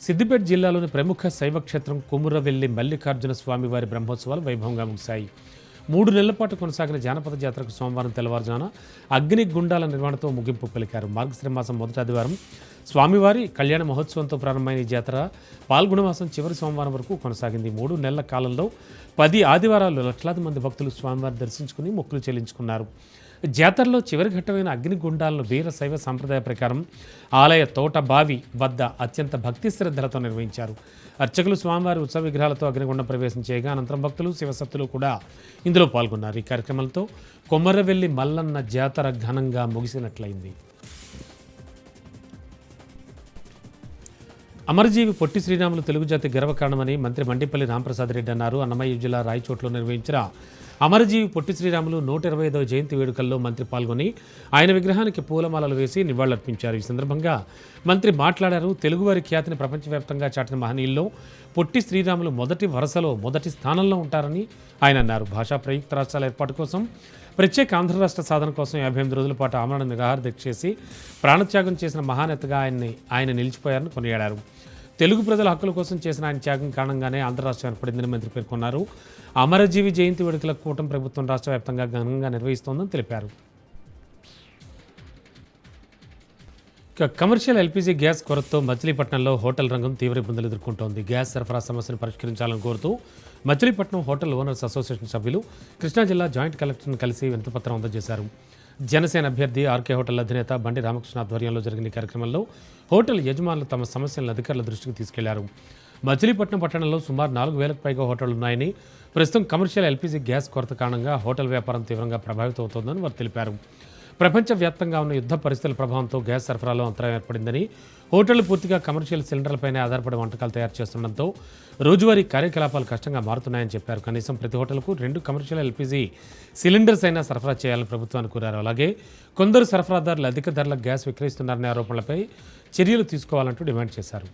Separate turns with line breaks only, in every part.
సిద్దిపేట జిల్లాలోని ప్రముఖ శైవక్షేత్రం కొమురవెల్లి మల్లికార్జున స్వామివారి బ్రహ్మోత్సవాలు వైభవంగా ముగిశాయి. 3 నెలల పాటు కొనసాగిన జానపద జాతరకు సోమవారం తెల్లవారుజామున అగ్ని గుండాల నిర్వహణతో ముగింపు పలికారు. మార్గశిర మాసం మొదటి ఆదివారం స్వామివారి కళ్యాణ మహోత్సవంతో ప్రారంభమైన ఈ జాతర పాల్గొన మాసం చివరి సోమవారం వరకు కొనసాగింది. 3 నెలల కాలంలో 10 ఆదివారాలు లక్షలాది మంది భక్తులు స్వామివారిని దర్శించుకుని మొక్కులు చెల్లించుకున్నారు. జాతరలో చివరి ఘట్టమైన అగ్నిగుండాలను వీర శైవ సాంప్రదాయ ప్రకారం ఆలయ తోట బావి వద్ద అత్యంత భక్తి శ్రద్ధలతో నిర్వహించారు. అర్చకులు స్వామివారి ఉత్సవ విగ్రహాలతో అగ్నిగుండం ప్రవేశం చేయగా అనంతరం భక్తులు శివసత్తులు కూడా ఇందులో పాల్గొన్నారు. ఈ కార్యక్రమంతో కొమరవెల్లి మల్లన్న జాతర ఘనంగా ముగిసినట్లయింది. అమరజీవి పొట్టి శ్రీరాములు తెలుగు జాతి గర్వకారణమని మంత్రి మండిపల్లి రాంప్రసాద్ రెడ్డి అన్నారు. అన్నమయ్య జిల్లా రాయచోట్లో నిర్వహించిన అమరజీవి పొట్టి శ్రీరాములు 125వ జయంతి వేడుకల్లో మంత్రి పాల్గొని ఆయన విగ్రహానికి పూలమాలలు వేసి నివాళులర్పించారు. ఈ సందర్భంగా మంత్రి మాట్లాడారు. తెలుగువారి ఖ్యాతిని ప్రపంచవ్యాప్తంగా చాటిన మహనీయుల్లో పొట్టి శ్రీరాములు మొదటి వరుసలో మొదటి స్థానంలో ఉంటారని ఆయన అన్నారు. భాషా ప్రయుక్త రాష్ట్రాల ఏర్పాటు కోసం ప్రత్యేక ఆంధ్ర రాష్ట్ర సాధన కోసం 58 రోజుల పాటు ఆమరణ నిరాహార దీక్ష చేసి ప్రాణత్యాగం చేసిన మహానేతగా ఆయన నిలిచిపోయారని కొనియాడారు. తెలుగు ప్రజల హక్కుల కోసం చేసిన ఆయన త్యాగం కారణంగానే ఆంధ్ర రాష్ట్రం ఏర్పడిందని మంత్రి పేర్కొన్నారు. అమరజీవి జయంతి వేడుకల కూటమి ప్రభుత్వం రాష్ట్ర వ్యాప్తంగా ఘనంగా నిర్వహిస్తోందని తెలిపారు. కమర్షియల్ ఎల్పీజీ గ్యాస్ కొరతతో మచిలీపట్నంలో హోటల్ రంగం తీవ్ర ఇబ్బందులు ఎదుర్కొంటోంది. గ్యాస్ సరఫరా సమస్యను పరిష్కరించాలని కోరుతూ మచిలీపట్నం హోటల్ ఓనర్స్ అసోసియేషన్ సభ్యులు కృష్ణా జిల్లా జాయింట్ కలెక్టర్ను కలిసి వినతిపత్రం అందజేశారు. జనసేన అభ్యర్థి ఆర్కే హోటల్ అధినేత బండి రామకృష్ణ ఆధ్వర్యంలో జరిగిన ఈ కార్యక్రమంలో హోటల్ యజమానులు తమ సమస్యలను అధికారుల దృష్టికి తీసుకెళ్లారు. మచిలీపట్నం పట్టణంలో సుమారు 4,000కు పైగా హోటళ్లు ఉన్నాయని, ప్రస్తుతం కమర్షియల్ ఎల్పీజీ గ్యాస్ కొరత కారణంగా హోటల్ వ్యాపారం తీవ్రంగా ప్రభావితం అవుతోందని వారు తెలిపారు. ప్రపంచవ్యాప్తంగా ఉన్న యుద్ధ పరిస్థితుల ప్రభావంతో గ్యాస్ సరఫరాలో అంతరాయం ఏర్పడిందని, హోటళ్లు పూర్తిగా కమర్షియల్ సిలిండర్లపైనే ఆధారపడి వంటకాలు తయారు చేస్తుండటంతో రోజువారీ కార్యకలాపాలు కష్టంగా మారుతున్నాయని చెప్పారు. కనీసం ప్రతి హోటల్కు 2 కమర్షియల్ ఎల్పీజీ సిలిండర్స్ అయినా సరఫరా చేయాలని ప్రభుత్వాన్ని కోరారు. అలాగే కొందరు సరఫరాదారులు అధిక ధరలకు గ్యాస్ విక్రయిస్తున్నారనే ఆరోపణలపై చర్యలు తీసుకోవాలంటూ డిమాండ్ చేశారు.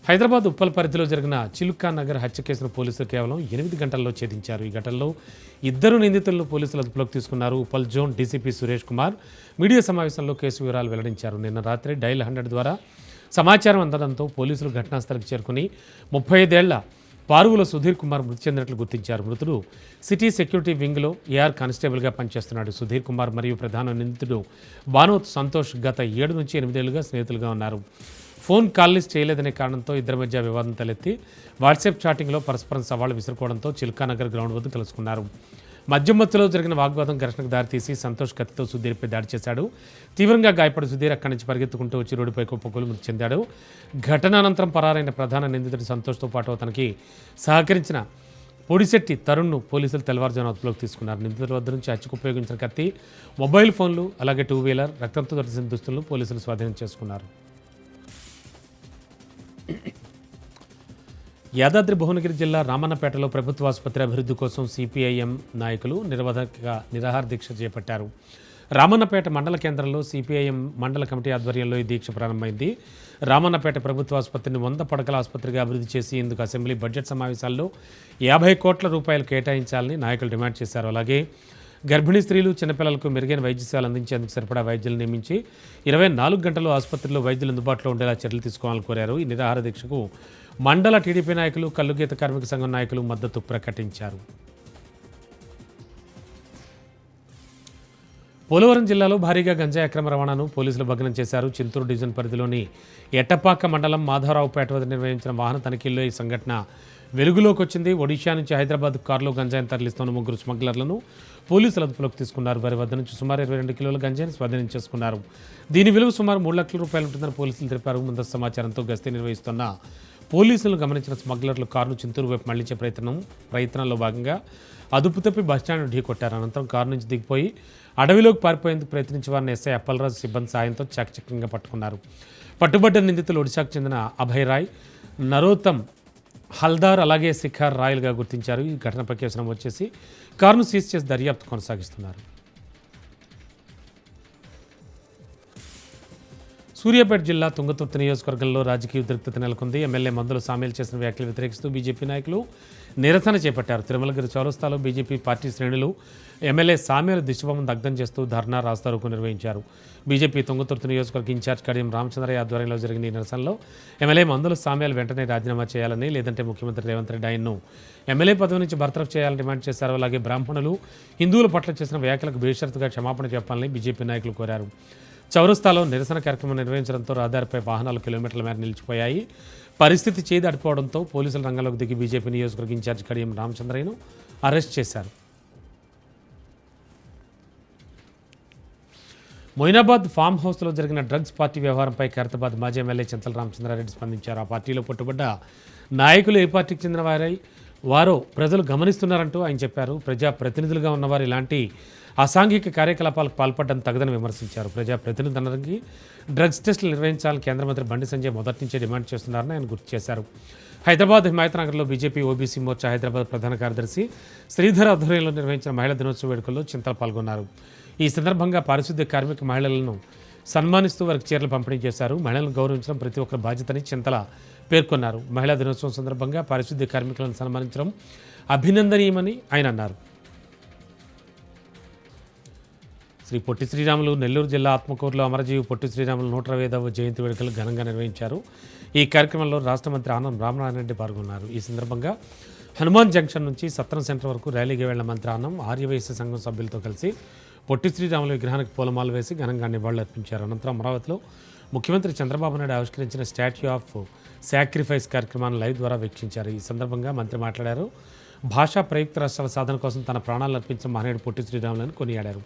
హైదరాబాద్ ఉప్పల్ పరిధిలో జరిగిన చిలుకా నగర్ హత్య కేసును పోలీసులు కేవలం 8 గంటల్లో ఛేదించారు. ఈ ఘటనలో 2 నిందితులను పోలీసులు అదుపులోకి తీసుకున్నారు. Uppal zone DCP Suresh Kumar media సమావేశంలో కేసు వివరాలు వెల్లడించారు. నిన్న రాత్రి డైల్ 100 ద్వారా సమాచారం అందడంతో పోలీసులు ఘటనాస్థలికి చేరుకుని 35 ఏళ్ల పారువుల సుధీర్ కుమార్ మృతి చెందినట్లు గుర్తించారు. మృతుడు సిటీ సెక్యూరిటీ వింగ్లో ఏఆర్ కానిస్టేబుల్గా పనిచేస్తున్నాడు. సుధీర్ కుమార్ మరియు ప్రధాన నిందితుడు బానోత్ సంతోష్ గత 7 నుంచి 8 ఏళ్లుగా స్నేహితులుగా ఉన్నారు. ఫోన్ కాల్ లిస్ట్ చేయలేదనే కారణంతో ఇద్దరి మధ్య వివాదం తలెత్తి వాట్సాప్ చాటింగ్లో పరస్పరం సవాళ్లు విసురుకోవడంతో చిల్కానగర్ గ్రౌండ్ వద్ద కలుసుకున్నారు. మధ్యలో జరిగిన వాగ్వాదం ఘర్షణకు దారితీసి సంతోష్ కత్తితో సుధీర్పై దాడి చేశాడు. తీవ్రంగా గాయపడి సుధీర్ అక్కడి నుంచి పరిగెత్తుకుంటూ వచ్చి రోడ్డుపై కుప్పకూలి మృతి చెందాడు. ఘటన అనంతరం పరారైన ప్రధాన నిందితుడు సంతోష్తో పాటు అతనికి సహకరించిన పొడిశెట్టి తరుణ్ను పోలీసులు తెల్లవారుజామున అదుపులోకి తీసుకున్నారు. నిందితుల వద్ద నుంచి హత్యకు ఉపయోగించిన కత్తి, మొబైల్ ఫోన్లు, అలాగే 2 వీలర్, రక్తంతో తడిసిన దుస్తులను పోలీసులు స్వాధీనం చేసుకున్నారు. యాదాద్రి భువనగిరి జిల్లా రామన్నపేటలో ప్రభుత్వ ఆసుపత్రి అభివృద్ధి కోసం సిపిఐఎం నాయకులు నిరాహార దీక్ష చేపట్టారు. రామన్నపేట మండల కేంద్రంలో సిపిఐఎం మండల కమిటీ ఆధ్వర్యంలో ఈ దీక్ష ప్రారంభమైంది. రామన్నపేట ప్రభుత్వ ఆసుపత్రిని 100 పడకల ఆసుపత్రిగా అభివృద్ధి చేసి ఇందుకు అసెంబ్లీ బడ్జెట్ సమావేశాల్లో 50 కోట్ల రూపాయలు కేటాయించాలని నాయకులు డిమాండ్ చేశారు. అలాగే గర్భిణీ స్త్రీలు, చిన్నపిల్లలకు మెరుగైన వైద్య సేవలు అందించేందుకు సరిపడా వైద్యులు నియమించి 24 గంటలు ఆసుపత్రిలో వైద్యులు అందుబాటులో ఉండేలా చర్యలు తీసుకోవాలని కోరారు. ఈ నిరాహార దీక్షకు మండల టీడీపీ నాయకులు, కల్లుగీత కార్మిక సంఘం నాయకులు మద్దతు ప్రకటించారు. పోలవరం జిల్లాలో భారీగా గంజాయి అక్రమ రవాణాను పోలీసులు భగ్నం చేశారు. చింతూరు డివిజన్ పరిధిలోని ఎట్టపాక మండలం మాధవరావుపేట వద్ద నిర్వహించిన వాహన తనిఖీల్లో ఈ సంఘటన వెలుగులోకి వచ్చింది. ఒడిషా నుంచి హైదరాబాద్ కారులో గంజాయిని తరలిస్తున్న 3 స్మగ్లర్లను పోలీసులు అదుపులోకి తీసుకున్నారు. వారి వద్ద నుంచి సుమారు 22 కిలోల గంజాయిని స్వాధీనం చేసుకున్నారు. దీని విలువ సుమారు 3 లక్షల రూపాయలు ఉంటుందని పోలీసులు తెలిపారు. ముందస్తు సమాచారంతో గస్తీ నిర్వహిస్తున్న పోలీసులు గమనించిన స్మగ్లర్లు కారును చింతూరు వైపు మళ్లించే ప్రయత్నంలో భాగంగా అదుపు తప్పి బస్టాండ్ ఢీకొట్టారు. అనంతరం కారు నుంచి దిగిపోయి అడవిలోకి పారిపోయేందుకు ప్రయత్నించే వారిని ఎస్ఐ అప్పలరాజు సిబ్బంది సాయంతో చాకచక్యంగా పట్టుకున్నారు. పట్టుబడ్డ నిందితులు ఒడిశాకు చెందిన అభయ్ రాయ్, నరోత్తమ్ హల్దార్, అలాగే శిఖర్ రాయల్గా గుర్తించారు. ఈ ఘటనపై కేసు నమోదు చేసి కారును సీజ్ చేసి దర్యాప్తు కొనసాగిస్తున్నారు. సూర్యాపేట జిల్లా తుంగతుర్తి నియోజకవర్గంలో రాజకీయ ఉద్రిక్తత నెలకొంది. ఎమ్మెల్యే మందుల సామేలు చేసిన వ్యాఖ్యలు వ్యతిరేకిస్తూ బీజేపీ నాయకులు నిరసన చేపట్టారు. తిరుమలగిరి చౌరస్తాలో బీజేపీ పార్టీ శ్రేణులు ఎమ్మెల్యే సామేలు దిశబొమ్మను దగ్ధం చేస్తూ ధర్నా రాస్తారోకో నిర్వహించారు. బీజేపీ తుంగతుర్తి నియోజకవర్గ ఇన్ఛార్జ్ కడియం రామచంద్రయ్య ఆధ్వర్యంలో జరిగిన ఈ నిరసనలో ఎమ్మెల్యే మందుల సామేలు వెంటనే రాజీనామా చేయాలని, లేదంటే ముఖ్యమంత్రి రేవంత్ రెడ్డి ఆయన్ను ఎమ్మెల్యే పదవి నుంచి బర్తరఫ్ చేయాలని డిమాండ్ చేశారు. అలాగే బ్రాహ్మణులు, హిందువుల పట్ల చేసిన వ్యాఖ్యలకు బేషరతుగా క్షమాపణ చెప్పాలని బీజేపీ నాయకులు కోరారు. చౌరస్తాలో నిరసన కార్యక్రమం నిర్వహించడంతో రహదారిపై వాహనాలు కిలోమీటర్ల మేర నిలిచిపోయాయి. పరిస్థితి చేదాడిపోవడంతో పోలీసులు రంగంలోకి దిగి బీజేపీ నియోజకవర్గ ఇన్ఛార్జ్ కడియం రామచంద్రయ్యను అరెస్ట్ చేశారు. మొయినాబాద్ ఫామ్ హౌస్లో జరిగిన డ్రగ్స్ పార్టీ వ్యవహారంపై ఖైరతాబాద్ మాజీ ఎమ్మెల్యే చింతల రామచంద్రారెడ్డి స్పందించారు. ఆ పార్టీలో పట్టుబడ్డ నాయకులు ఏ పార్టీకి చెందిన వారో ప్రజలు గమనిస్తున్నారంటూ ఆయన చెప్పారు. ప్రజాప్రతినిధులుగా ఉన్నవారు ఇలాంటి అసాంఘిక కార్యకలాపాలకు పాల్పడడం తగదని విమర్శించారు. ప్రజాప్రతినిధులందరికీ డ్రగ్స్ టెస్టులు నిర్వహించాలని కేంద్ర మంత్రి బండి సంజయ్ మొదటి నుంచే డిమాండ్ చేస్తున్నారని ఆయన గుర్తు చేశారు. హైదరాబాద్ హిమాయత్నగర్లో బీజేపీ ఓబీసీ మోర్చా హైదరాబాద్ ప్రధాన కార్యదర్శి శ్రీధర్ ఆధ్వర్యంలో నిర్వహించిన మహిళా దినోత్సవ వేడుకల్లో చింతలు పాల్గొన్నారు. ఈ సందర్భంగా పారిశుద్ధ్య కార్మిక మహిళలను సన్మానిస్తూ వారికి చీరలు పంపిణీ చేశారు. మహిళలను గౌరవించడం ప్రతి ఒక్కరి బాధ్యతని చింతల పేర్కొన్నారు. మహిళా దినోత్సవం సందర్భంగా పారిశుద్ధ్య కార్మికులను సన్మానించడం అభినందనీయమని ఆయన అన్నారు. శ్రీ పొట్టి శ్రీరాములు నెల్లూరు జిల్లా ఆత్మకూరులో అమరజీవి పొట్టి శ్రీరాములు 125వ జయంతి వేడుకలు ఘనంగా నిర్వహించారు. ఈ కార్యక్రమంలో రాష్ట్ర మంత్రి ఆనం రామనారాయణ రెడ్డి పాల్గొన్నారు. ఈ సందర్భంగా హనుమాన్ జంక్షన్ నుంచి సత్రం సెంటర్ వరకు ర్యాలీగా వెళ్లిన మంత్రి ఆనం ఆర్యవైశ్య సంఘం సభ్యులతో కలిసి పొట్టి శ్రీరాములు విగ్రహానికి పూలమాలు వేసి ఘనంగా నివాళులర్పించారు. అనంతరం అమరావతిలో ముఖ్యమంత్రి చంద్రబాబు నాయుడు ఆవిష్కరించిన స్టాట్యూ ఆఫ్ సాక్రిఫైస్ కార్యక్రమాన్ని లైవ్ ద్వారా వీక్షించారు. ఈ సందర్భంగా మంత్రి మాట్లాడారు. భాషా ప్రయుక్త రాష్ట్రాల సాధన కోసం తన ప్రాణాలను అర్పించిన మహనీయుడు పొట్టి శ్రీరాములను కొనియాడారు.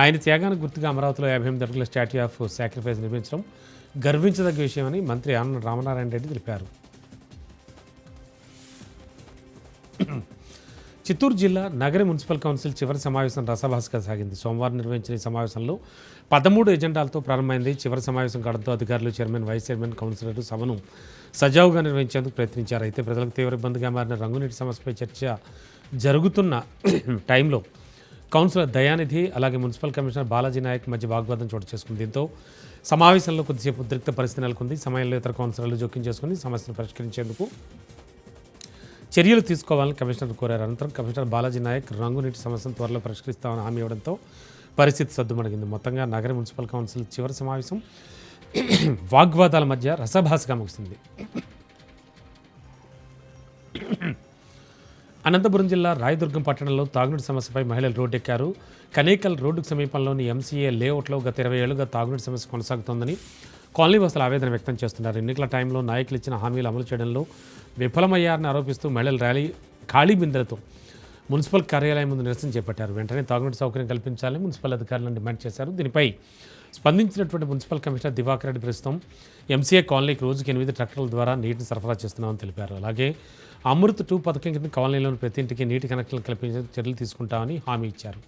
ఆయన త్యాగానికి గుర్తుగా అమరావతిలో 58 అడుగుల స్టాట్యూ ఆఫ్ సాక్రిఫైస్ నిర్మించడం గర్వించదగ్గ విషయమని మంత్రి ఆనం రామనారాయణ రెడ్డి తెలిపారు. చిత్తూరు జిల్లా నగరి మున్సిపల్ కౌన్సిల్ చివరి సమావేశం రసభాసగా సాగింది. సోమవారం నిర్వహించిన ఈ సమావేశంలో 13 ఎజెండాలతో ప్రారంభమైంది. చివరి సమావేశం కావడంతో అధికారులు, చైర్మన్, వైస్ చైర్మన్, కౌన్సిలర్లు సభను సజావుగా నిర్వహించేందుకు ప్రయత్నించారు. అయితే ప్రజలకు తీవ్ర ఇబ్బందిగా మారిన రంగునీటి సమస్యపై చర్చ జరుగుతున్న టైంలో కౌన్సిలర్ దయానిధి అలాగే మున్సిపల్ కమిషనర్ బాలాజీ నాయక్ మధ్య వాగ్వాదం చోటు చేసుకుంది. దీంతో సమావేశంలో కొద్దిసేపు ఉద్రిక్త పరిస్థితి నెలకొంది. సమయంలో ఇతర కౌన్సిలర్లు జోక్యం చేసుకుని సమస్యను పరిష్కరించేందుకు చర్యలు తీసుకోవాలని కమిషనర్ కోరారు. అనంతరం కమిషనర్ బాలాజీ నాయక్ రంగునీటి సమస్యను త్వరలో పరిష్కరిస్తామని హామీ ఇవ్వడంతో పరిస్థితి సద్దుమణిగింది. మొత్తంగా నగర మున్సిపల్ కౌన్సిల్ చివరి సమావేశం వాగ్వాదాల మధ్య రసభాసగా ముగిసింది. అనంతపురం జిల్లా రాయదుర్గం పట్టణంలో తాగునీటి సమస్యపై మహిళలు రోడ్డెక్కారు. కనేకల్ రోడ్డుకు సమీపంలోని ఎంసీఏ లేఅవుట్లో గత 20 ఏళ్లుగా తాగునీటి సమస్య కొనసాగుతోందని కాలనీ వాసులు ఆవేదన వ్యక్తం చేస్తున్నారు. ఎన్నికల టైంలో నాయకులు ఇచ్చిన హామీలు అమలు చేయడంలో విఫలమయ్యారని ఆరోపిస్తూ మహిళలు ఖాళీ బిందెలతో మున్సిపల్ కార్యాలయం ముందు నిరసన చేపట్టారు. వెంటనే తాగునీటి సౌకర్యం కల్పించాలని మున్సిపల్ అధికారులను డిమాండ్ చేశారు. దీనిపై స్పందించినటువంటి మున్సిపల్ కమిషనర్ దివాకర్ రెడ్డి ప్రస్తుతం ఎంసీఏ కాలనీకి రోజుకి 8 ట్రక్కుల ద్వారా నీటిని సరఫరా చేస్తున్నామని తెలిపారు. అలాగే అమృత్ 2 పథకం కింద కాలనీలోని ప్రతి ఇంటికి నీటి కనెక్షన్లు కల్పించే చర్యలు తీసుకుంటామని హామీ ఇచ్చారు.